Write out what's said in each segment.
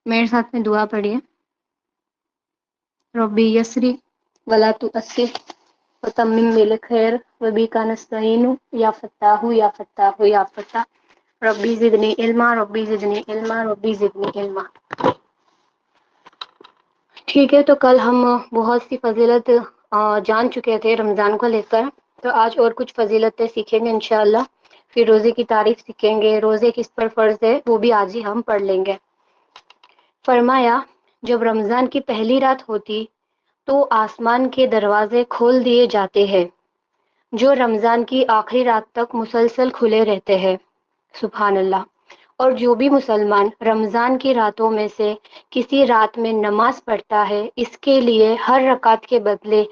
میرے ساتھ میں دعا پڑھیے. ربی یسری ولا تؤثر وتمم بالخیر وبک نستعین یا فتاح یا فتاح یا فتاح ربی زدنی علما ربی زدنی علما ربی زدنی علما. ٹھیک ہے، تو کل ہم بہت سی فضیلت جان چکے تھے رمضان کو لے کر. تو آج اور کچھ فضیلتیں سیکھیں گے انشاءاللہ. پھر روزے کی تعریف سیکھیں گے، روزے کس پر فرض ہے وہ بھی آج ہی ہم پڑھ لیں گے. فرمایا، جب رمضان کی پہلی رات ہوتی تو آسمان کے دروازے کھول دیے جاتے ہیں جو رمضان کی آخری رات تک مسلسل کھلے رہتے ہیں. سبحان اللہ. اور جو بھی مسلمان رمضان کی راتوں میں سے کسی رات میں نماز پڑھتا ہے اس کے لیے ہر رکعت کے بدلے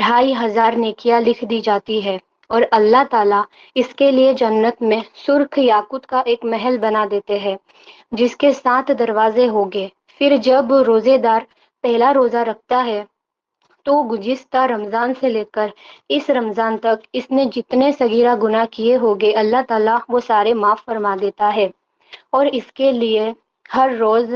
2500 نیکیاں لکھ دی جاتی ہے، اور اللہ تعالیٰ اس کے لیے جنت میں سرخ یاقوت کا ایک محل بنا دیتے ہیں جس کے 7 دروازے ہوگے. پھر جب روزے دار پہلا روزہ رکھتا ہے تو گزشتہ رمضان سے لے کر اس رمضان تک اس نے جتنے صغیرہ گناہ کیے ہوگے اللہ تعالیٰ وہ سارے معاف فرما دیتا ہے، اور اس کے لیے ہر روز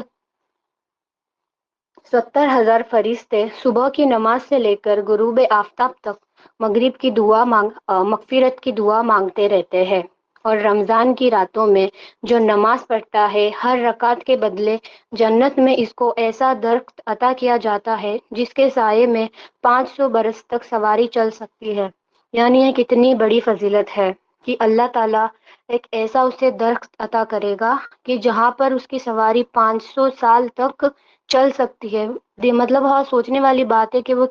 70,000 فرشتے صبح کی نماز سے لے کر غروب آفتاب تک مغرب کی مغفرت کی دعا مانگتے رہتے ہیں. اور رمضان کی راتوں میں جو نماز پڑھتا ہے ہر رکعت کے بدلے جنت میں اس کو ایسا درخت عطا کیا جاتا ہے جس کے سائے میں 500 برس تک سواری چل سکتی ہے. یعنی یہ کتنی بڑی فضیلت ہے کہ اللہ تعالیٰ ایک ایسا اسے درخت عطا کرے گا کہ جہاں پر اس کی سواری 500 سال تک چل سکتی ہے. مطلب ہاں، سوچنے والی بات ہے کہ وہ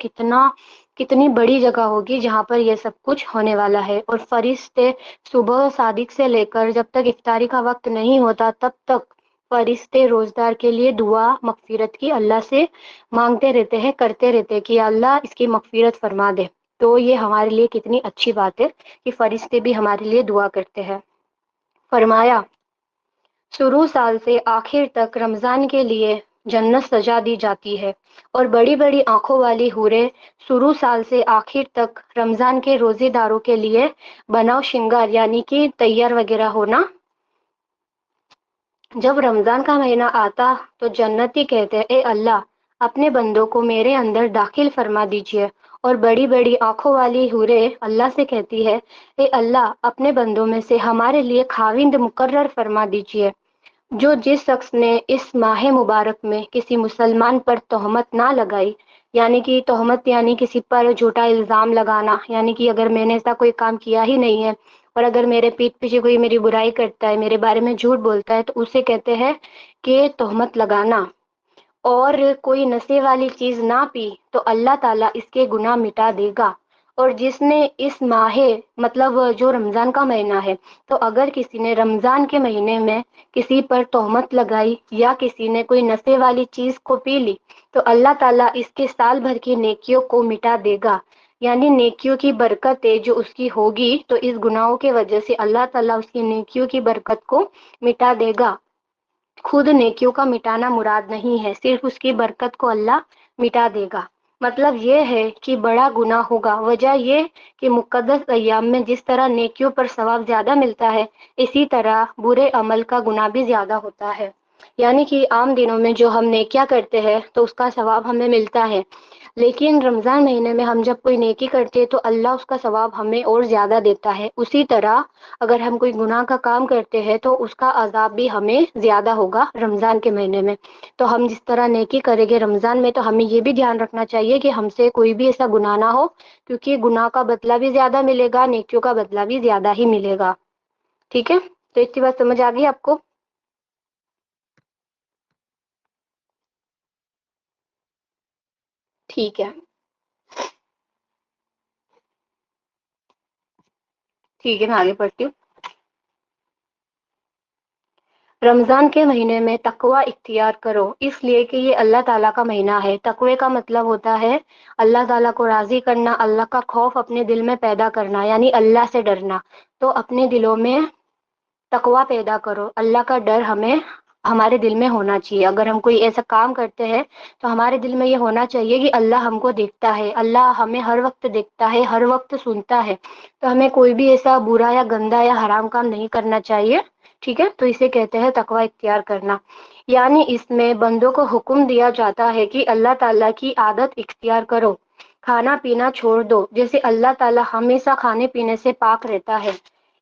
کتنی بڑی جگہ ہوگی جہاں پر یہ سب کچھ ہونے والا ہے. اور فرشتے صبح صادق سے لے کر جب تک افطاری کا وقت نہیں ہوتا تب تک فرشتے روزدار کے لیے دعا مغفرت کی اللہ سے مانگتے رہتے ہیں، کرتے رہتے ہیں کہ اللہ اس کی مغفرت فرما دے. تو یہ ہمارے لیے کتنی اچھی بات ہے کہ فرشتے بھی ہمارے لیے دعا کرتے ہیں. فرمایا، شروع سال سے آخر تک رمضان کے لیے جنت سجا دی جاتی ہے، اور بڑی بڑی آنکھوں والی حوریں شروع سال سے آخر تک رمضان کے روزے داروں کے لیے بناؤ شنگار یعنی کہ تیار وغیرہ ہونا. جب رمضان کا مہینہ آتا تو جنتی کہتے اے اللہ اپنے بندوں کو میرے اندر داخل فرما دیجئے. اور بڑی بڑی آنکھوں والی حوریں اللہ سے کہتی ہے اے اللہ اپنے بندوں میں سے ہمارے لیے خاوند مقرر فرما دیجئے. جو جس شخص نے اس ماہ مبارک میں کسی مسلمان پر تہمت نہ لگائی، یعنی کہ تہمت یعنی کسی پر جھوٹا الزام لگانا، یعنی کہ اگر میں نے ایسا کوئی کام کیا ہی نہیں ہے اور اگر میرے پیٹھ پیچھے کوئی میری برائی کرتا ہے، میرے بارے میں جھوٹ بولتا ہے، تو اسے کہتے ہیں کہ تہمت لگانا. اور کوئی نشے والی چیز نہ پی تو اللہ تعالیٰ اس کے گناہ مٹا دے گا. اور جس نے اس ماہ مطلب جو رمضان کا مہینہ ہے، تو اگر کسی نے رمضان کے مہینے میں کسی پر تہمت لگائی یا کسی نے کوئی نشے والی چیز کو پی لی تو اللہ تعالیٰ اس کے سال بھر کی نیکیوں کو مٹا دے گا. یعنی نیکیوں کی برکت جو اس کی ہوگی تو اس گناہوں کی وجہ سے اللہ تعالیٰ اس کی نیکیوں کی برکت کو مٹا دے گا. خود نیکیوں کا مٹانا مراد نہیں ہے، صرف اس کی برکت کو اللہ مٹا دے گا. مطلب یہ ہے کہ بڑا گناہ ہوگا. وجہ یہ کہ مقدس ایام میں جس طرح نیکیوں پر ثواب زیادہ ملتا ہے اسی طرح برے عمل کا گناہ بھی زیادہ ہوتا ہے. یعنی کہ عام دنوں میں جو ہم نیکیاں کرتے ہیں تو اس کا ثواب ہمیں ملتا ہے، لیکن رمضان مہینے میں ہم جب کوئی نیکی کرتے ہیں تو اللہ اس کا ثواب ہمیں اور زیادہ دیتا ہے. اسی طرح اگر ہم کوئی گناہ کا کام کرتے ہیں تو اس کا عذاب بھی ہمیں زیادہ ہوگا رمضان کے مہینے میں. تو ہم جس طرح نیکی کریں گے رمضان میں تو ہمیں یہ بھی دھیان رکھنا چاہیے کہ ہم سے کوئی بھی ایسا گناہ نہ ہو، کیونکہ گناہ کا بدلہ بھی زیادہ ملے گا، نیکیوں کا بدلہ بھی زیادہ ہی ملے گا. ٹھیک ہے، تو اتنی بات سمجھ آ گئی آپ کو؟ ٹھیک ہے ٹھیک ہے، میں آگے پڑھتی ہوں. رمضان کے مہینے میں تقوی اختیار کرو، اس لیے کہ یہ اللہ تعالیٰ کا مہینہ ہے. تقوی کا مطلب ہوتا ہے اللہ تعالیٰ کو راضی کرنا، اللہ کا خوف اپنے دل میں پیدا کرنا، یعنی اللہ سے ڈرنا. تو اپنے دلوں میں تقوی پیدا کرو، اللہ کا ڈر ہمارے دل میں ہونا چاہیے. اگر ہم کوئی ایسا کام کرتے ہیں تو ہمارے دل میں یہ ہونا چاہیے کہ اللہ ہم کو دیکھتا ہے، اللہ ہمیں ہر وقت دیکھتا ہے، ہر وقت سنتا ہے. تو ہمیں کوئی بھی ایسا برا یا گندا یا حرام کام نہیں کرنا چاہیے. ٹھیک ہے، تو اسے کہتے ہیں تقوی اختیار کرنا. یعنی اس میں بندوں کو حکم دیا جاتا ہے کہ اللہ تعالیٰ کی عادت اختیار کرو، کھانا پینا چھوڑ دو، جیسے اللہ تعالیٰ ہمیشہ کھانے پینے سے پاک رہتا ہے۔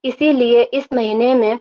اسی لیے اس مہینے میں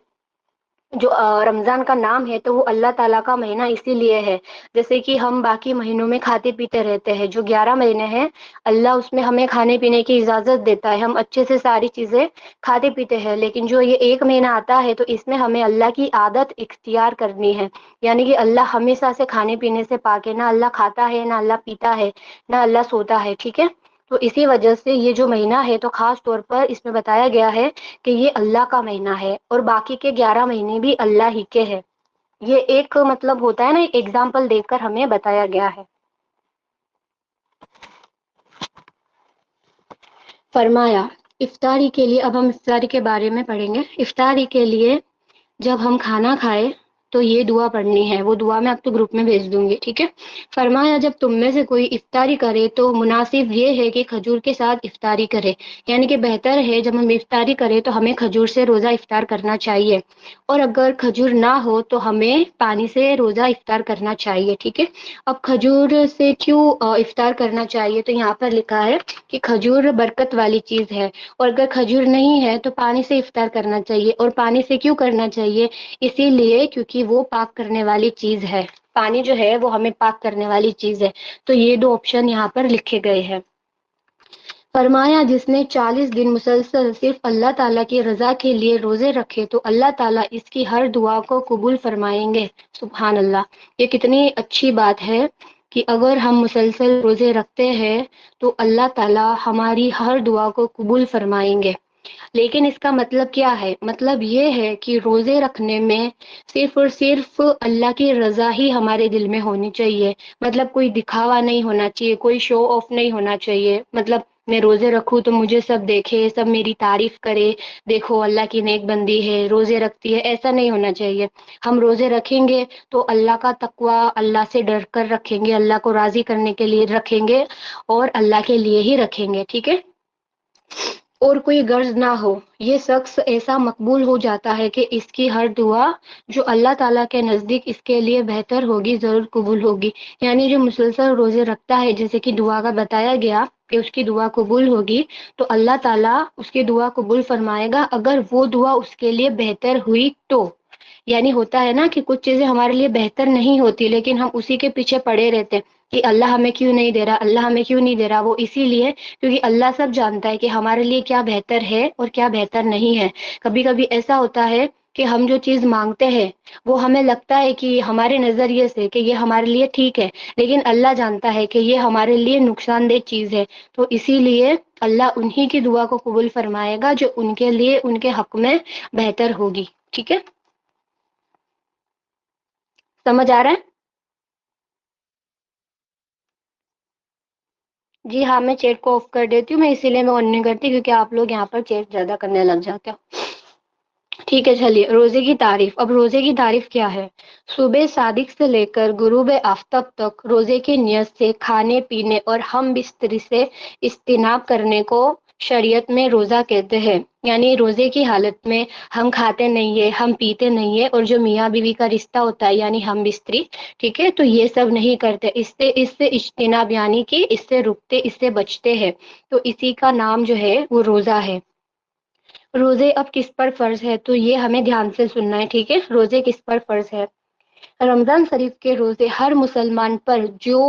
جو رمضان کا نام ہے تو وہ اللہ تعالیٰ کا مہینہ اسی لیے ہے۔ جیسے کہ ہم باقی مہینوں میں کھاتے پیتے رہتے ہیں، جو 11 مہینے ہیں اللہ اس میں ہمیں کھانے پینے کی اجازت دیتا ہے، ہم اچھے سے ساری چیزیں کھاتے پیتے ہیں، لیکن جو یہ ایک مہینہ آتا ہے تو اس میں ہمیں اللہ کی عادت اختیار کرنی ہے، یعنی کہ اللہ ہمیشہ سے کھانے پینے سے پاک ہے، نہ اللہ کھاتا ہے نہ اللہ پیتا ہے نہ اللہ سوتا ہے، ٹھیک ہے۔ تو اسی وجہ سے یہ جو مہینہ ہے تو خاص طور پر اس میں بتایا گیا ہے کہ یہ اللہ کا مہینہ ہے، اور باقی کے 11 مہینے بھی اللہ ہی کے ہیں۔ یہ ایک مطلب ہوتا ہے نا، ایک ایگزامپل دے کر ہمیں بتایا گیا ہے۔ فرمایا افطاری کے لیے، اب ہم افطاری کے بارے میں پڑھیں گے۔ افطاری کے لیے جب ہم کھانا کھائے تو یہ دعا پڑھنی ہے، وہ دعا میں آپ کو گروپ میں بھیج دوں گی، ٹھیک ہے۔ فرمایا جب تم میں سے کوئی افطاری کرے تو مناسب یہ ہے کہ کھجور کے ساتھ افطاری کرے، یعنی کہ بہتر ہے جب ہم افطاری کریں تو ہمیں کھجور سے روزہ افطار کرنا چاہیے، اور اگر کھجور نہ ہو تو ہمیں پانی سے روزہ افطار کرنا چاہیے، ٹھیک ہے۔ اب کھجور سے کیوں افطار کرنا چاہیے، تو یہاں پر لکھا ہے کہ کھجور برکت والی چیز ہے، اور اگر کھجور نہیں ہے تو پانی سے افطار کرنا چاہیے، اور پانی سے کیوں کرنا چاہیے، اسی لیے کیونکہ وہ پاک کرنے والی چیز ہے، پانی جو ہے وہ ہمیں پاک کرنے والی چیز ہے۔ تو یہ دو آپشن یہاں پر لکھے گئے ہیں۔ فرمایا جس نے 40 دن مسلسل صرف اللہ تعالیٰ کی رضا کے لیے روزے رکھے تو اللہ تعالیٰ اس کی ہر دعا کو قبول فرمائیں گے۔ سبحان اللہ، یہ کتنی اچھی بات ہے کہ اگر ہم مسلسل روزے رکھتے ہیں تو اللہ تعالیٰ ہماری ہر دعا کو قبول فرمائیں گے۔ لیکن اس کا مطلب کیا ہے؟ مطلب یہ ہے کہ روزے رکھنے میں صرف اور صرف اللہ کی رضا ہی ہمارے دل میں ہونی چاہیے، مطلب کوئی دکھاوا نہیں ہونا چاہیے، کوئی شو آف نہیں ہونا چاہیے، مطلب میں روزے رکھوں تو مجھے سب دیکھے، سب میری تعریف کرے، دیکھو اللہ کی نیک بندی ہے، روزے رکھتی ہے، ایسا نہیں ہونا چاہیے۔ ہم روزے رکھیں گے تو اللہ کا تقوی، اللہ سے ڈر کر رکھیں گے، اللہ کو راضی کرنے کے لیے رکھیں گے، اور اللہ کے لیے ہی رکھیں گے، ٹھیک ہے۔ اور کوئی غرض نہ ہو، یہ شخص ایسا مقبول ہو جاتا ہے کہ اس کی ہر دعا جو اللہ تعالیٰ کے نزدیک اس کے لیے بہتر ہوگی ضرور قبول ہوگی۔ یعنی جو مسلسل روزے رکھتا ہے، جیسے کہ دعا کا بتایا گیا کہ اس کی دعا قبول ہوگی، تو اللہ تعالیٰ اس کی دعا قبول فرمائے گا اگر وہ دعا اس کے لیے بہتر ہوئی تو۔ یعنی ہوتا ہے نا کہ کچھ چیزیں ہمارے لیے بہتر نہیں ہوتی لیکن ہم اسی کے پیچھے پڑے رہتے ہیں کہ اللہ ہمیں کیوں نہیں دے رہا، اللہ ہمیں کیوں نہیں دے رہا، وہ اسی لیے کیونکہ اللہ سب جانتا ہے کہ ہمارے لیے کیا بہتر ہے اور کیا بہتر نہیں ہے۔ کبھی کبھی ایسا ہوتا ہے کہ ہم جو چیز مانگتے ہیں وہ ہمیں لگتا ہے کہ ہمارے نظریے سے کہ یہ ہمارے لیے ٹھیک ہے، لیکن اللہ جانتا ہے کہ یہ ہمارے لیے نقصان دہ چیز ہے، تو اسی لیے اللہ انہی کی دعا کو قبول فرمائے گا جو ان کے لیے ان کے حق میں بہتر ہوگی، ٹھیک ہے۔ سمجھ آ رہا ہے؟ جی ہاں، میں چیٹ کو آف کر دیتی ہوں، میں اسی لیے میں آن نہیں کرتی کیونکہ آپ لوگ یہاں پر چیٹ زیادہ کرنے لگ جاتے ہو۔ ٹھیک ہے، چلیے روزے کی تعریف۔ اب روزے کی تعریف کیا ہے؟ صبح صادق سے لے کر غروب آفتاب تک روزے کی نیت سے کھانے پینے اور ہم بستری سے اجتناب کرنے کو شریعت میں روزہ کہتے ہیں۔ یعنی روزے کی حالت میں ہم کھاتے نہیں ہے، ہم پیتے نہیں ہے، اور جو میاں بیوی کا رشتہ ہوتا ہے یعنی ہم بستری، ٹھیک ہے، تو یہ سب نہیں کرتے، اس سے اجتناب، یعنی کہ اس سے رکتے، اس سے بچتے ہیں، تو اسی کا نام جو ہے وہ روزہ ہے۔ روزے اب کس پر فرض ہے تو یہ ہمیں دھیان سے سننا ہے، ٹھیک ہے۔ روزے کس پر فرض ہے؟ رمضان شریف کے روزے ہر مسلمان پر جو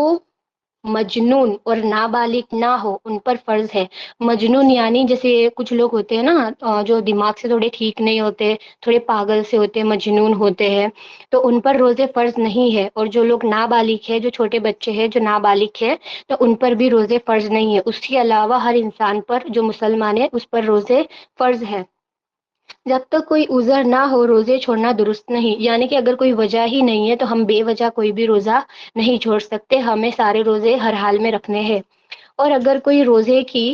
مجنون اور نابالغ نہ ہو ان پر فرض ہے۔ مجنون یعنی جیسے کچھ لوگ ہوتے ہیں نا جو دماغ سے تھوڑے ٹھیک نہیں ہوتے، تھوڑے پاگل سے ہوتے ہیں، مجنون ہوتے ہیں، تو ان پر روزے فرض نہیں ہے۔ اور جو لوگ نابالغ ہے، جو چھوٹے بچے ہیں جو نابالغ ہے، تو ان پر بھی روزے فرض نہیں ہے۔ اس کے علاوہ ہر انسان پر جو مسلمان ہے اس پر روزے فرض ہے۔ جب تک کوئی عذر نہ ہو روزے چھوڑنا درست نہیں، یعنی کہ اگر کوئی وجہ ہی نہیں ہے تو ہم بے وجہ کوئی بھی روزہ نہیں چھوڑ سکتے، ہمیں سارے روزے ہر حال میں رکھنے ہیں۔ اور اگر کوئی روزے کی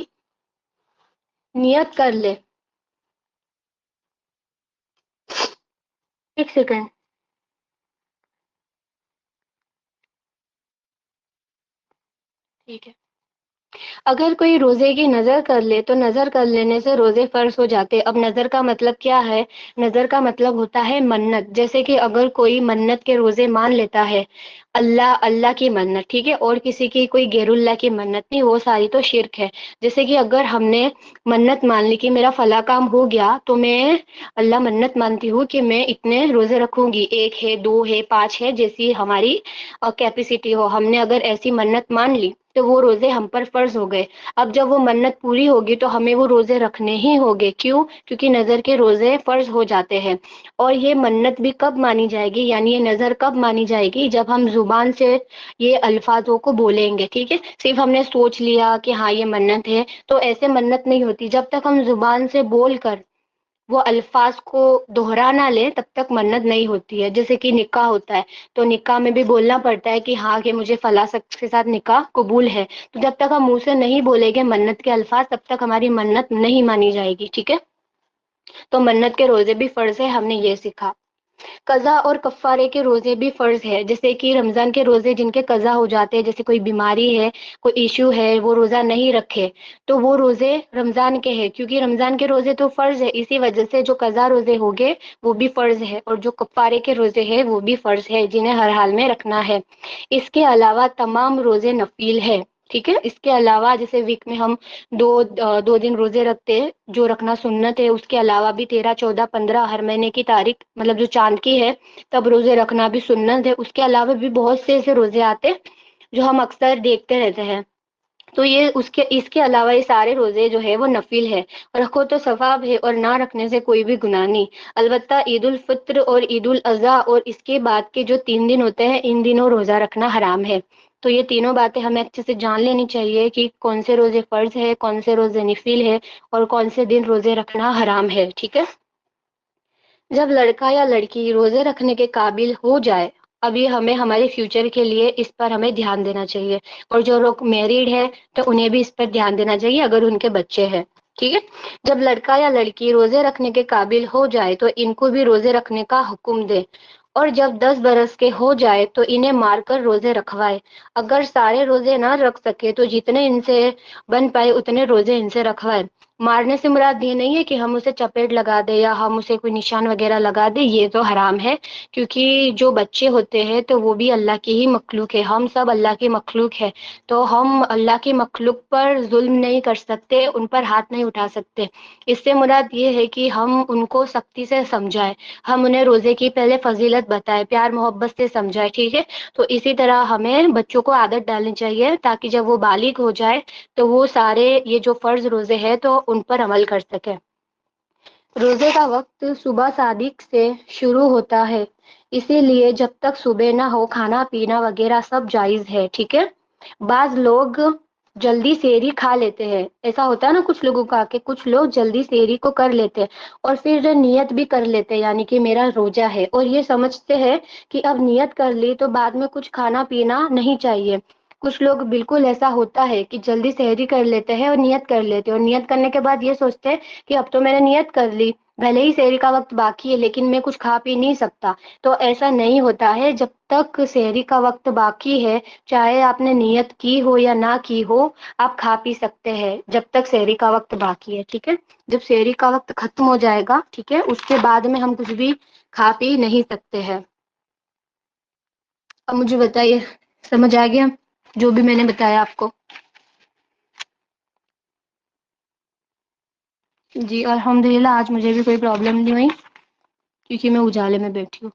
نیت کر لے، ایک سیکنڈ، ٹھیک ہے، اگر کوئی روزے کی نظر کر لے تو نظر کر لینے سے روزے فرض ہو جاتے۔ اب نظر کا مطلب کیا ہے؟ نظر کا مطلب ہوتا ہے منت، جیسے کہ اگر کوئی منت کے روزے مان لیتا ہے، اللہ کی منت، ٹھیک ہے، اور کسی کی کوئی غیر اللہ کی منت نہیں، وہ ساری تو شرک ہے۔ جیسے کہ اگر ہم نے منت مان لی کہ میرا فلاں کام ہو گیا تو میں اللہ منت مانتی ہوں کہ میں اتنے روزے رکھوں گی، 1 ہے، 2 ہے، 5 ہے، جیسی ہماری کیپیسٹی ہو۔ ہم نے اگر ایسی منت مان لی تو وہ روزے ہم پر فرض ہو گئے۔ اب جب وہ منت پوری ہوگی تو ہمیں وہ روزے رکھنے ہی ہوگے، کیوں؟ کیونکہ نظر کے روزے فرض ہو جاتے ہیں۔ اور یہ منت بھی کب مانی جائے گی، یعنی یہ نظر کب مانی جائے گی؟ جب ہم زبان سے یہ الفاظوں کو بولیں گے، ٹھیک ہے، صرف ہم نے سوچ لیا کہ ہاں یہ منت ہے تو ایسے منت نہیں ہوتی۔ جب تک ہم زبان سے بول کر وہ الفاظ کو دہرا نہ لیں تب تک منت نہیں ہوتی ہے۔ جیسے کہ نکاح ہوتا ہے تو نکاح میں بھی بولنا پڑتا ہے کہ ہاں کہ مجھے فلاں شخص کے ساتھ نکاح قبول ہے، تو جب تک ہم منہ سے نہیں بولیں گے منت کے الفاظ تب تک ہماری منت نہیں مانی جائے گی، ٹھیک ہے۔ تو منت کے روزے بھی فرض ہے، ہم نے یہ سیکھا۔ قضا اور کفارے کے روزے بھی فرض ہے، جیسے کہ رمضان کے روزے جن کے قضا ہو جاتے ہیں، جیسے کوئی بیماری ہے، کوئی ایشو ہے، وہ روزہ نہیں رکھے تو وہ روزے رمضان کے ہیں، کیونکہ رمضان کے روزے تو فرض ہے، اسی وجہ سے جو قضا روزے ہوگے وہ بھی فرض ہے، اور جو کفارے کے روزے ہیں وہ بھی فرض ہے، جنہیں ہر حال میں رکھنا ہے۔ اس کے علاوہ تمام روزے نفل ہے، ٹھیک ہے۔ اس کے علاوہ جیسے ویک میں ہم دو دن روزے رکھتے ہیں جو رکھنا سنت ہے، اس کے علاوہ بھی 13، 14، 15 ہر مہینے کی تاریخ مطلب جو چاند کی ہے تب روزے رکھنا بھی سنت ہے۔ اس کے علاوہ بھی بہت سے ایسے روزے آتے جو ہم اکثر دیکھتے رہتے ہیں، تو یہ اس کے علاوہ یہ سارے روزے جو ہے وہ نفل ہے، رکھو تو ثواب ہے اور نہ رکھنے سے کوئی بھی گناہ نہیں۔ البتہ عید الفطر اور عید الاضحیٰ اور اس کے بعد کے جو 3 دن ہوتے ہیں ان دنوں روزہ رکھنا حرام ہے۔ تو یہ تینوں باتیں ہمیں اچھے سے جان لینی چاہیے کہ کون سے روزے فرض ہے، کون سے روزے نفل ہے، اور کون سے دن روزے رکھنا حرام ہے، ٹھیک ہے۔ جب لڑکا یا لڑکی روزے رکھنے کے قابل ہو جائے، ابھی ہمیں ہمارے فیوچر کے لیے اس پر ہمیں دھیان دینا چاہیے، اور جو لوگ میریڈ ہے تو انہیں بھی اس پر دھیان دینا چاہیے اگر ان کے بچے ہیں، ٹھیک ہے۔ جب لڑکا یا لڑکی روزے رکھنے کے قابل ہو جائے تو ان کو بھی روزے رکھنے کا حکم دے، اور جب 10 برس کے ہو جائے تو انہیں مار کر روزے رکھوائے۔ اگر سارے روزے نہ رکھ سکے تو جتنے ان سے بن پائے اتنے روزے ان سے رکھوائے۔ مارنے سے مراد یہ نہیں ہے کہ ہم اسے چپیٹ لگا دے یا ہم اسے کوئی نشان وغیرہ لگا دے، یہ تو حرام ہے، کیونکہ جو بچے ہوتے ہیں تو وہ بھی اللہ کی ہی مخلوق ہے، ہم سب اللہ کی مخلوق ہے، تو ہم اللہ کی مخلوق پر ظلم نہیں کر سکتے، ان پر ہاتھ نہیں اٹھا سکتے۔ اس سے مراد یہ ہے کہ ہم ان کو سختی سے سمجھائیں، ہم انہیں روزے کی پہلے فضیلت بتائیں، پیار محبت سے سمجھائیں، ٹھیک ہے۔ تو اسی طرح ہمیں بچوں کو عادت ڈالنی چاہیے تاکہ جب وہ بالغ ہو جائے تو وہ سارے یہ جو فرض روزے ہیں تو ان پر عمل کر سکے۔ روزے کا وقت صبح صادق سے شروع ہوتا ہے، اسی لیے جب تک صبح نہ ہو کھانا پینا وغیرہ سب جائز ہے، ٹھیک ہے۔ بعض لوگ جلدی سحری کھا لیتے ہیں، ایسا ہوتا ہے نا کچھ لوگوں کا کہ کچھ لوگ جلدی سحری کو کر لیتے ہیں اور پھر نیت بھی کر لیتے ہیں، یعنی کہ میرا روزہ ہے، اور یہ سمجھتے ہیں کہ اب نیت کر لی تو بعد میں کچھ کھانا پینا نہیں چاہیے۔ کچھ لوگ بالکل ایسا ہوتا ہے کہ جلدی سحری کر لیتے ہیں اور نیت کر لیتے ہیں، اور نیت کرنے کے بعد یہ سوچتے ہیں کہ اب تو میں نے نیت کر لی، بھلے ہی سحری کا وقت باقی ہے لیکن میں کچھ کھا پی نہیں سکتا۔ تو ایسا نہیں ہوتا ہے، جب تک سحری کا وقت باقی ہے چاہے آپ نے نیت کی ہو یا نہ کی ہو آپ کھا پی سکتے ہیں جب تک سحری کا وقت باقی ہے، ٹھیک ہے۔ جب سحری کا وقت ختم ہو جائے گا، ٹھیک ہے، اس کے بعد میں ہم کچھ بھی کھا پی نہیں سکتے ہیں۔ اب مجھے بتائیے، سمجھ آ گیا جو بھی میں نے بتایا آپ کو؟ جی الحمدللہ آج مجھے بھی کوئی پرابلم نہیں ہوئی کیونکہ میں اجالے میں بیٹھی ہوں۔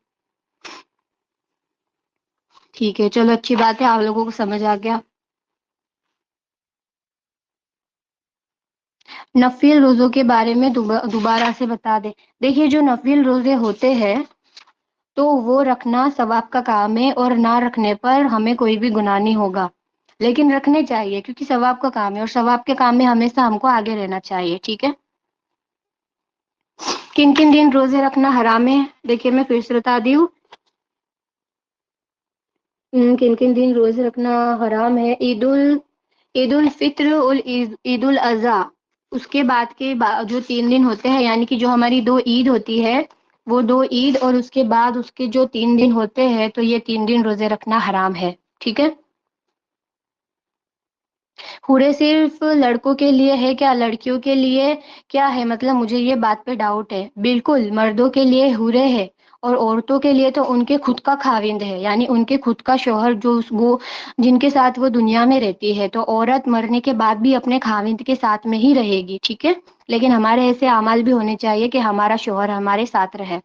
ٹھیک ہے، چلو اچھی بات ہے، آپ لوگوں کو سمجھ آ گیا۔ نفل روزوں کے بارے میں دوبارہ سے بتا دیں۔ دیکھیے جو نفل روزے ہوتے ہیں تو وہ رکھنا ثواب کا کام ہے، اور نہ رکھنے پر ہمیں کوئی بھی گناہ نہیں ہوگا، لیکن رکھنے چاہیے کیونکہ ثواب کا کام ہے، اور ثواب کے کام میں ہمیشہ ہم کو آگے رہنا چاہیے، ٹھیک ہے۔ کن کن دن روزے رکھنا حرام ہے؟ دیکھیے میں پھر سے بتا دی ہوں، کن کن دن روزے رکھنا حرام ہے۔ عید الفطر اور عید الاضحیٰ، اس کے بعد کے جو 3 دن ہوتے ہیں، یعنی کہ جو ہماری 2 عید ہوتی ہے، وہ 2 عید اور اس کے بعد اس کے جو 3 دن ہوتے ہیں تو یہ 3 دن روزے رکھنا حرام ہے، ٹھیک ہے۔ حورے صرف لڑکوں کے لیے ہے کیا، لڑکیوں کے لیے کیا ہے؟ مطلب مجھے یہ بات پہ ڈاؤٹ ہے۔ بالکل مردوں کے لیے حورے ہے، اور عورتوں کے لیے تو ان کے خود کا خاوند ہے، یعنی ان کے خود کا شوہر جو وہ جن کے ساتھ وہ دنیا میں رہتی ہے، تو عورت مرنے کے بعد بھی اپنے خاوند کے ساتھ میں ہی رہے گی، ٹھیک ہے؟ لیکن ہمارے ایسے اعمال بھی ہونے چاہیے کہ ہمارا شوہر ہمارے ساتھ رہے۔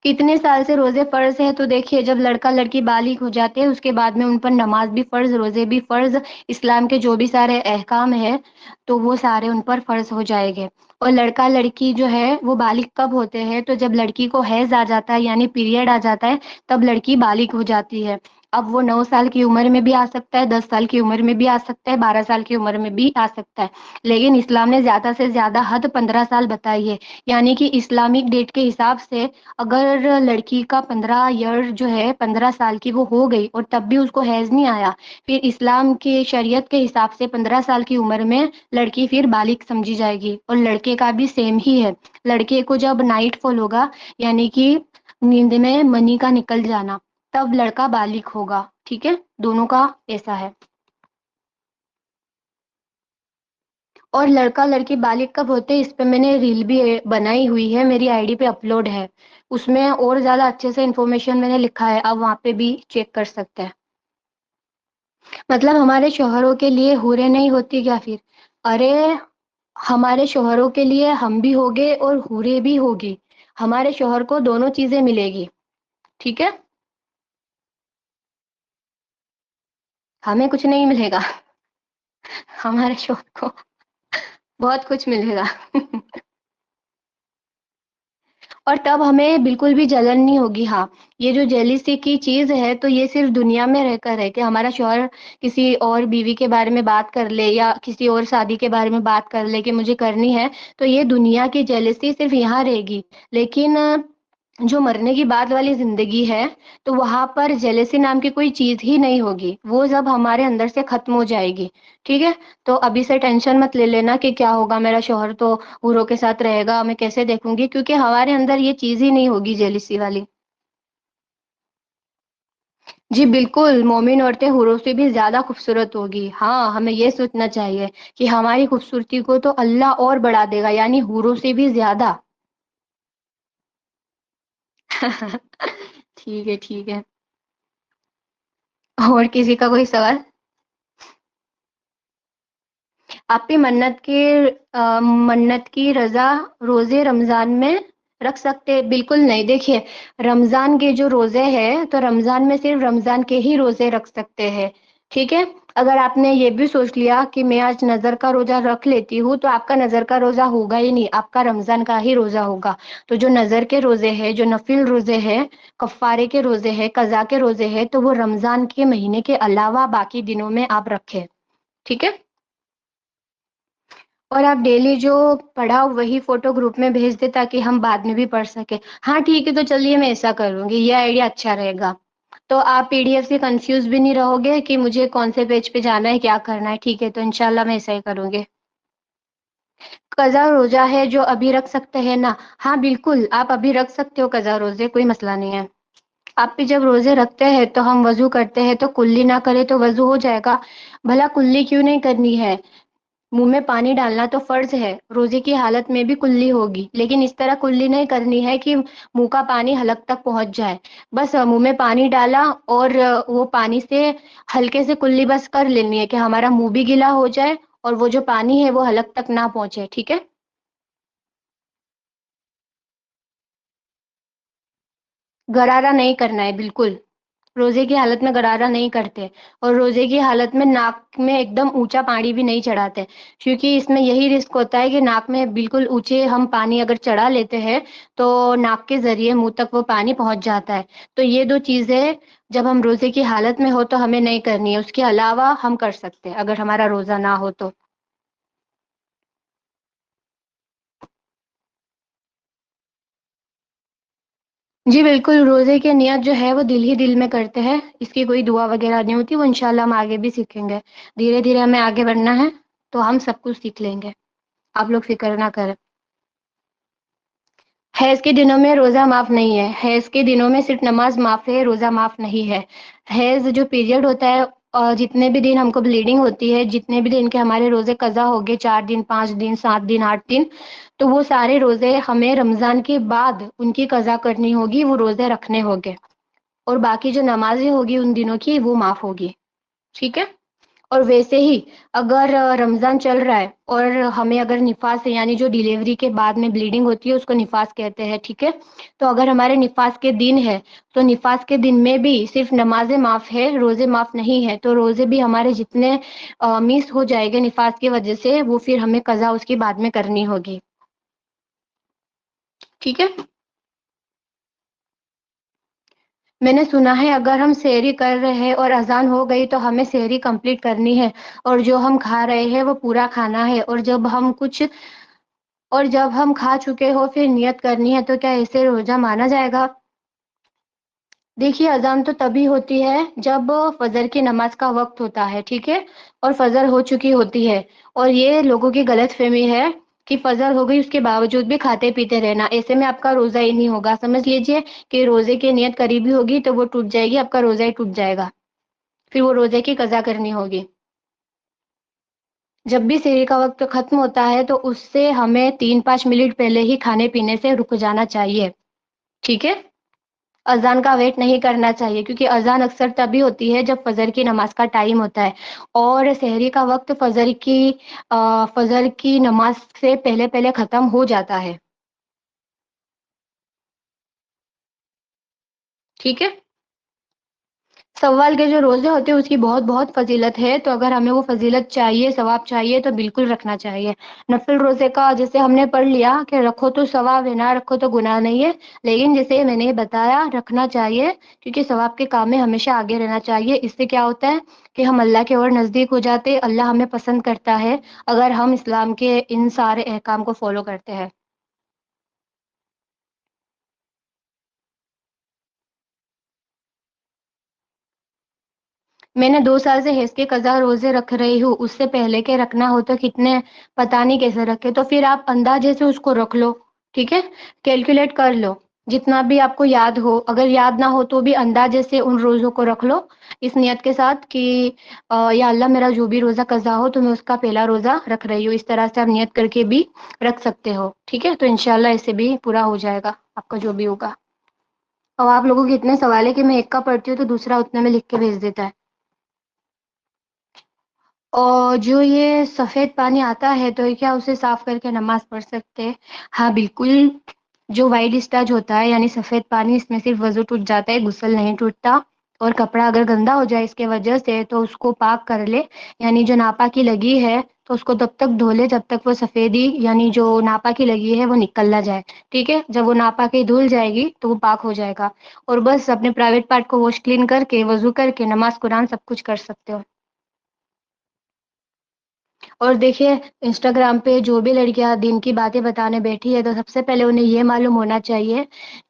کتنے سال سے روزے فرض ہے؟ تو دیکھیے جب لڑکا لڑکی بالغ ہو جاتے ہیں اس کے بعد میں ان پر نماز بھی فرض، روزے بھی فرض، اسلام کے جو بھی سارے احکام ہیں تو وہ سارے ان پر فرض ہو جائیں گے۔ اور لڑکا لڑکی جو ہے وہ بالغ کب ہوتے ہیں؟ تو جب لڑکی کو حیض آ جاتا ہے یعنی پیریڈ آ جاتا ہے تب لڑکی بالغ ہو جاتی ہے۔ اب وہ 9 سال کی عمر میں بھی آ سکتا ہے، 10 سال کی عمر میں بھی آ سکتا ہے، 12 سال کی عمر میں بھی آ سکتا ہے، لیکن اسلام نے زیادہ سے زیادہ حد 15 سال بتائی ہے۔ یعنی کہ اسلامک ڈیٹ کے حساب سے اگر لڑکی کا 15 ایئر جو ہے 15 سال کی وہ ہو گئی اور تب بھی اس کو حیض نہیں آیا، پھر اسلام کی شریعت کے حساب سے 15 سال کی عمر میں لڑکی پھر بالغ سمجھی جائے گی، اور لڑکے کا بھی سیم ہی ہے۔ لڑکے کو جب نائٹ فال ہوگا یعنی کہ نیند میں منی کا نکل جانا تب لڑکا بالغ ہوگا، ٹھیک ہے؟ دونوں کا ایسا ہے۔ اور لڑکا لڑکی بالغ کب ہوتے ہیں اس پہ میں نے ریل بھی بنائی ہوئی ہے، میری آئی ڈی پہ اپلوڈ ہے، اس میں اور زیادہ اچھے سے انفارمیشن میں نے لکھا ہے، آپ وہاں پہ بھی چیک کر سکتے ہیں۔ مطلب ہمارے شوہروں کے لیے حوریں نہیں ہوتی کیا پھر؟ ارے ہمارے شوہروں کے لیے ہم بھی ہوگے اور حوریں بھی ہوگی، ہمارے شوہر کو دونوں چیزیں ملے گی، ٹھیک ہے؟ ہمیں کچھ نہیں ملے گا، ہمارے شوہر کو بہت کچھ ملے گا۔ اور تب ہمیں بالکل بھی جلن نہیں ہوگی۔ ہاں، یہ جو جیلیسی کی چیز ہے تو یہ صرف دنیا میں رہ کر ہے کہ ہمارا شوہر کسی اور بیوی کے بارے میں بات کر لے یا کسی اور شادی کے بارے میں بات کر لے کہ مجھے کرنی ہے، تو یہ دنیا کی جیلیسی صرف یہاں رہے گی، لیکن جو مرنے کی بعد والی زندگی ہے تو وہاں پر جیلیسی نام کی کوئی چیز ہی نہیں ہوگی، وہ سب ہمارے اندر سے ختم ہو جائے گی، ٹھیک ہے؟ تو ابھی سے ٹینشن مت لے لینا کہ کیا ہوگا، میرا شوہر تو حوروں کے ساتھ رہے گا، میں کیسے دیکھوں گی، کیونکہ ہمارے اندر یہ چیز ہی نہیں ہوگی جیلیسی والی۔ جی بالکل، مومن عورتیں حوروں سے بھی زیادہ خوبصورت ہوگی۔ ہاں، ہمیں یہ سوچنا چاہیے کہ ہماری خوبصورتی کو تو اللہ اور بڑھا دے گا، یعنی حوروں سے بھی زیادہ۔ ٹھیک ہے ٹھیک ہے، اور کسی کا کوئی سوال؟ آپ کی منت کی رضا روزے رمضان میں رکھ سکتے؟ بالکل نہیں، دیکھیے رمضان کے جو روزے ہیں تو رمضان میں صرف رمضان کے ہی روزے رکھ سکتے ہیں، ٹھیک ہے؟ اگر آپ نے یہ بھی سوچ لیا کہ میں آج نظر کا روزہ رکھ لیتی ہوں تو آپ کا نظر کا روزہ ہوگا ہی نہیں، آپ کا رمضان کا ہی روزہ ہوگا۔ تو جو نظر کے روزے ہیں، جو نفل روزے ہیں، کفارے کے روزے ہیں، قضا کے روزے ہیں، تو وہ رمضان کے مہینے کے علاوہ باقی دنوں میں آپ رکھیں، ٹھیک ہے؟ اور آپ ڈیلی جو پڑھا وہی فوٹو گروپ میں بھیج دیں تاکہ ہم بعد میں بھی پڑھ سکیں۔ ہاں ٹھیک ہے، تو چلیے میں ایسا کروں گی، یہ آئیڈیا اچھا رہے گا۔ تو آپ پی ڈی ایف سے کنفیوز بھی نہیں رہو گے کہ مجھے کون سے پیج پہ جانا ہے، کیا کرنا ہے، ٹھیک ہے؟ تو انشاءاللہ میں ایسا ہی کروں گی۔ قضا روزہ ہے جو ابھی رکھ سکتے ہیں نا؟ ہاں بالکل، آپ ابھی رکھ سکتے ہو قضا روزے، کوئی مسئلہ نہیں ہے۔ آپ بھی جب روزے رکھتے ہیں تو ہم وضو کرتے ہیں تو کلی نہ کرے تو وضو ہو جائے گا؟ بھلا کلی کیوں نہیں کرنی ہے؟ منہ میں پانی ڈالنا تو فرض ہے، روزے کی حالت میں بھی کلی ہوگی، لیکن اس طرح کلی نہیں کرنی ہے کہ منہ کا پانی حلق تک پہنچ جائے۔ بس منہ میں پانی ڈالا اور وہ پانی سے ہلکے سے کلی بس کر لینی ہے کہ ہمارا منہ بھی گیلا ہو جائے اور وہ جو پانی ہے وہ حلق تک نہ پہنچے، ٹھیک ہے؟ گرارا نہیں کرنا ہے بالکل، روزے کی حالت میں غرارہ نہیں کرتے، اور روزے کی حالت میں ناک میں ایک دم اونچا پانی بھی نہیں چڑھاتے، کیونکہ اس میں یہی رسک ہوتا ہے کہ ناک میں بالکل اونچے ہم پانی اگر چڑھا لیتے ہیں تو ناک کے ذریعے منہ تک وہ پانی پہنچ جاتا ہے۔ تو یہ دو چیزیں جب ہم روزے کی حالت میں ہو تو ہمیں نہیں کرنی ہے، اس کے علاوہ ہم کر سکتے ہیں اگر ہمارا روزہ نہ ہو تو۔ جی بالکل، روزے کی نیت جو ہے وہ دل ہی دل میں کرتے ہیں، اس کی کوئی دعا وغیرہ نہیں ہوتی، وہ انشاءاللہ ہم آگے بھی سیکھیں گے، دھیرے دھیرے ہمیں آگے بڑھنا ہے تو ہم سب کچھ سیکھ لیں گے، آپ لوگ فکر نہ کریں۔ حیض کے دنوں میں روزہ معاف نہیں ہے، حیض کے دنوں میں صرف نماز معاف ہے، روزہ معاف نہیں ہے۔ حیض جو پیریڈ ہوتا ہے، اور جتنے بھی دن ہم کو بلیڈنگ ہوتی ہے، جتنے بھی دن کے ہمارے روزے قضا ہو گئے، 4 دن، 5 دن، 7 دن، 8 دن، تو وہ سارے روزے ہمیں رمضان کے بعد ان کی قضا کرنی ہوگی، وہ روزے رکھنے ہوگے، اور باقی جو نمازیں ہوگی ان دنوں کی وہ معاف ہوگی، ٹھیک ہے۔ اور ویسے ہی اگر رمضان چل رہا ہے اور ہمیں اگر نفاس ہے، یعنی جو ڈیلیوری کے بعد میں بلیڈنگ ہوتی ہے اس کو نفاس کہتے ہیں، ٹھیک ہے، تو اگر ہمارے نفاس کے دن ہے تو نفاس کے دن میں بھی صرف نمازیں معاف ہے، روزے معاف نہیں ہے، تو روزے بھی ہمارے جتنے مس ہو جائے گے نفاس کی وجہ سے، وہ پھر ہمیں قضا اس کی بعد میں کرنی ہوگی، ٹھیک ہے۔ میں نے سنا ہے اگر ہم سحری کر رہے ہیں اور اذان ہو گئی تو ہمیں سحری کمپلیٹ کرنی ہے، اور جو ہم کھا رہے ہیں وہ پورا کھانا ہے، اور جب ہم کھا چکے ہو پھر نیت کرنی ہے، تو کیا اسے روزہ مانا جائے گا؟ دیکھیے، اذان تو تبھی ہوتی ہے جب فجر کی نماز کا وقت ہوتا ہے، ٹھیک ہے، اور فجر ہو چکی ہوتی ہے، اور یہ لوگوں کی غلط فہمی ہے کہ فجر ہو گئی اس کے باوجود بھی کھاتے پیتے رہنا، ایسے میں آپ کا روزہ ہی نہیں ہوگا، سمجھ لیجئے کہ روزے کی نیت قریبی ہوگی تو وہ ٹوٹ جائے گی، آپ کا روزہ ہی ٹوٹ جائے گا، پھر وہ روزے کی قضا کرنی ہوگی۔ جب بھی سحری کا وقت ختم ہوتا ہے تو اس سے ہمیں 3-5 منٹ پہلے ہی کھانے پینے سے رک جانا چاہیے، ٹھیک ہے۔ اذان کا ویٹ نہیں کرنا چاہیے، کیونکہ اذان اکثر تبھی ہوتی ہے جب فجر کی نماز کا ٹائم ہوتا ہے، اور سحری کا وقت فجر کی نماز سے پہلے پہلے ختم ہو جاتا ہے، ٹھیک ہے۔ سوال کے جو روزے ہوتے ہیں اس کی بہت بہت فضیلت ہے، تو اگر ہمیں وہ فضیلت چاہیے، ثواب چاہیے، تو بالکل رکھنا چاہیے۔ نفل روزے کا جیسے ہم نے پڑھ لیا کہ رکھو تو ثواب ہے، نہ رکھو تو گناہ نہیں ہے، لیکن جیسے میں نے بتایا رکھنا چاہیے، کیونکہ ثواب کے کام میں ہمیشہ آگے رہنا چاہیے، اس سے کیا ہوتا ہے کہ ہم اللہ کے اور نزدیک ہو جاتے، اللہ ہمیں پسند کرتا ہے اگر ہم اسلام کے ان سارے احکام کو فالو کرتے ہیں۔ میں نے 2 سال سے حیض کے قضا روزے رکھ رہی ہوں، اس سے پہلے کے رکھنا ہو تو کتنے پتہ نہیں کیسے رکھے، تو پھر آپ اندازے سے اس کو رکھ لو، ٹھیک ہے، کیلکولیٹ کر لو جتنا بھی آپ کو یاد ہو، اگر یاد نہ ہو تو بھی اندازے سے ان روزوں کو رکھ لو، اس نیت کے ساتھ کہ یا اللہ میرا جو بھی روزہ قضا ہو تو میں اس کا پہلا روزہ رکھ رہی ہوں، اس طرح سے آپ نیت کر کے بھی رکھ سکتے ہو، ٹھیک ہے، تو انشاءاللہ اس سے بھی پورا ہو جائے گا آپ کا جو بھی ہوگا۔ اور آپ لوگوں کے اتنے سوال ہے کہ میں ایک کا پڑھتی ہوں تو دوسرا اتنے میں لکھ کے بھیج دیتا ہے۔ اور جو یہ سفید پانی آتا ہے تو کیا اسے صاف کر کے نماز پڑھ سکتے ہیں؟ ہاں بالکل، جو وائٹ اسٹارچ ہوتا ہے یعنی سفید پانی، اس میں صرف وضو ٹوٹ جاتا ہے، غسل نہیں ٹوٹتا، اور کپڑا اگر گندا ہو جائے اس کے وجہ سے تو اس کو پاک کر لے، یعنی جو ناپاکی لگی ہے تو اس کو تب تک دھو لے جب تک وہ سفیدی یعنی جو ناپاکی لگی ہے وہ نکل نہ جائے، ٹھیک ہے، جب وہ ناپاکی دھل جائے گی تو وہ پاک ہو جائے گا، اور بس اپنے پرائیویٹ پارٹ کو واش کلین کر کے وضو کر کے نماز قرآن سب کچھ کر سکتے ہو۔ اور دیکھیے، انسٹاگرام پہ جو بھی لڑکیاں دین کی باتیں بتانے بیٹھی ہے تو سب سے پہلے انہیں یہ معلوم ہونا چاہیے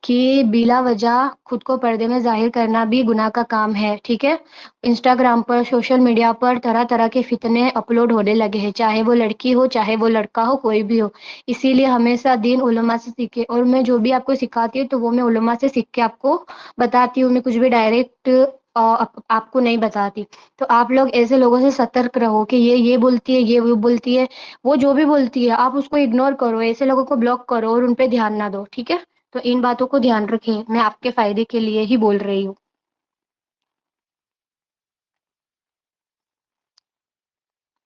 کہ بلا وجہ خود کو پردے میں ظاہر کرنا بھی گناہ کا کام ہے، ٹھیک ہے۔ انسٹاگرام پر، سوشل میڈیا پر طرح طرح کے فتنے اپلوڈ ہونے لگے ہیں، چاہے وہ لڑکی ہو چاہے وہ لڑکا ہو، کوئی بھی ہو، اسی لیے ہمیشہ دین علماء سے سیکھے، اور میں جو بھی آپ کو سکھاتی ہوں تو وہ میں علماء سے سیکھ کے آپ کو بتاتی ہوں، میں کچھ بھی ڈائریکٹ آپ کو نہیں بتاتی، تو آپ لوگ ایسے لوگوں سے سترک رہو کہ یہ بولتی ہے، یہ وہ بولتی ہے، وہ جو بھی بولتی ہے آپ اس کو اگنور کرو، ایسے لوگوں کو بلاک کرو اور ان پہ دھیان نہ دو، ٹھیک ہے۔ تو ان باتوں کو دھیان رکھیں، میں آپ کے فائدے کے لیے ہی بول رہی ہوں۔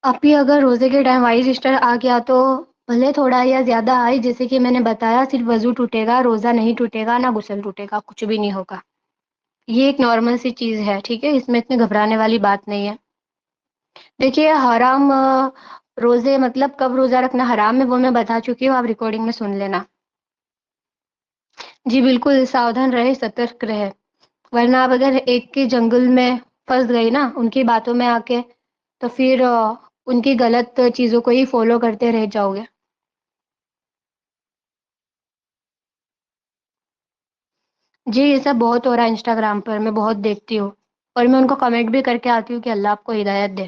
اب بھی اگر روزے کے ٹائم وائٹ اسٹر آ گیا تو بھلے تھوڑا یا زیادہ آئے، جیسے کہ میں نے بتایا صرف وضو ٹوٹے گا، روزہ نہیں ٹوٹے گا، نہ غسل ٹوٹے گا، کچھ بھی نہیں ہوگا، یہ ایک نارمل سی چیز ہے، ٹھیک ہے، اس میں اتنے گھبرانے والی بات نہیں ہے۔ دیکھیے، حرام روزے مطلب کب روزہ رکھنا حرام ہے وہ میں بتا چکی ہوں، آپ ریکارڈنگ میں سن لینا۔ جی بالکل، ساودھان رہے، سترک رہے، ورنہ آپ اگر ایک کے جنگل میں پھنس گئی نا ان کی باتوں میں آ کے، تو پھر ان کی غلط چیزوں کو ہی فالو کرتے رہ جاؤ گے۔ جی یہ سب بہت ہو رہا ہے انسٹاگرام پر، میں بہت دیکھتی ہوں، اور میں ان کو کمنٹ بھی کر کے آتی ہوں کہ اللہ آپ کو ہدایت دے۔